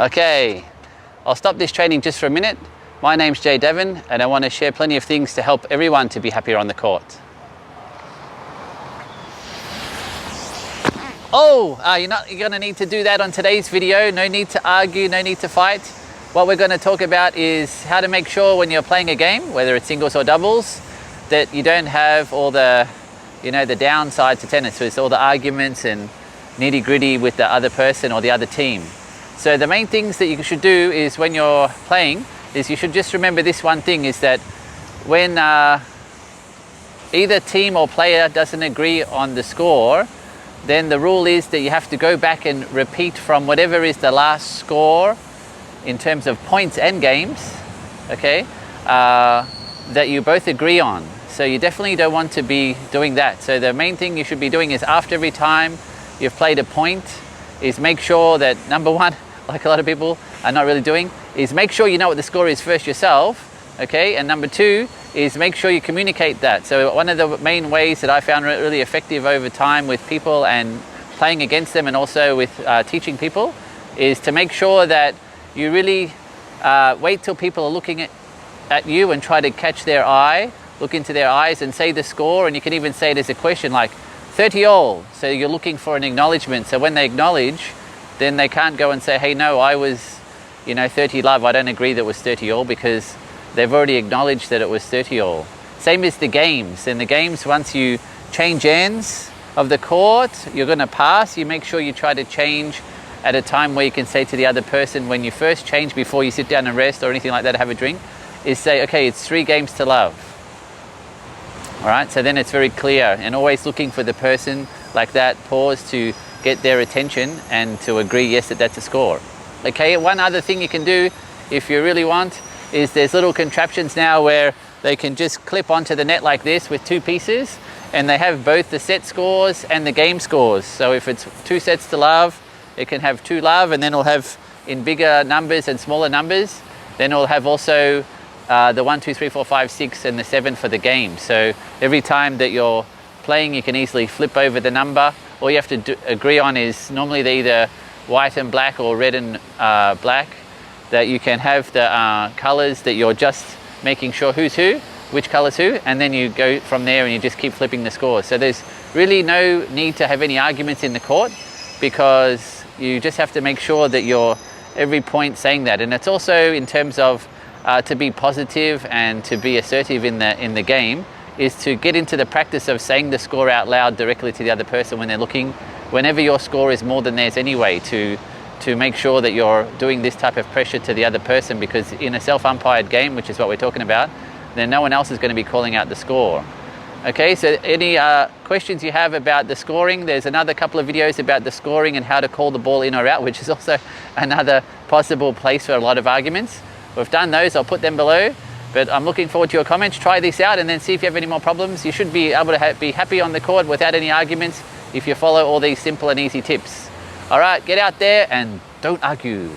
Okay, I'll stop this training just for a minute. My name's Jay Devon and I want to share plenty of things to help everyone to be happier on the court. You're going to need to do that on today's video. No need to argue, no need to fight. What we're going to talk about is how to make sure when you're playing a game, whether it's singles or doubles, that you don't have all the, the downside to tennis. So it's all the arguments and nitty gritty with the other person or the other team. So the main things that you should do is when you're playing is you should just remember this one thing, is that when either team or player doesn't agree on the score, then the rule is that you have to go back and repeat from whatever is the last score in terms of points and games, okay, that you both agree on. So you definitely don't want to be doing that. So the main thing you should be doing is after every time you've played a point is make sure that, number one, like a lot of people are not really doing, is make sure you know what the score is first yourself, okay? And number two is make sure you communicate that. So one of the main ways that I found really effective over time with people and playing against them and also with teaching people is to make sure that you really wait till people are looking at you and try to catch their eye, look into their eyes and say the score, and you can even say it as a question like 30 all. So you're looking for an acknowledgement. So when they acknowledge, then they can't go and say, hey, no, I was 30 love, I don't agree that it was 30 all, because they've already acknowledged that it was 30 all. Same as the games. In the games, once you change ends of the court, you're going to pass. You make sure you try to change at a time where you can say to the other person, when you first change before you sit down and rest or anything like that, have a drink, is say, okay, it's 3 games to love. All right, so then it's very clear, and always looking for the person like that, pause to get their attention and to agree, yes, that's a score. Okay, one other thing you can do if you really want is there's little contraptions now where they can just clip onto the net like this with 2 pieces, and they have both the set scores and the game scores. So if it's 2 sets to love, it can have 2 love, and then it'll have in bigger numbers and smaller numbers, then it'll have also the 1, 2, 3, 4, 5, 6 and the 7 for the game. So every time that you're playing, you can easily flip over the number. All you have to agree on is normally they're either white and black or red and black, that you can have the colors that you're just making sure who's who, which color's who, and then you go from there and you just keep flipping the scores. So there's really no need to have any arguments in the court, because you just have to make sure that you're every point saying that. And it's also in terms of to be positive and to be assertive in the game, is to get into the practice of saying the score out loud directly to the other person when they're looking, whenever your score is more than theirs anyway, to make sure that you're doing this type of pressure to the other person, because in a self-umpired game, which is what we're talking about, then no one else is going to be calling out the score. Okay, so any questions you have about the scoring, there's another couple of videos about the scoring and how to call the ball in or out, which is also another possible place for a lot of arguments. We've done those, I'll put them below, but I'm looking forward to your comments. Try this out and then see if you have any more problems. You should be able to be happy on the court without any arguments if you follow all these simple and easy tips. All right, get out there and don't argue.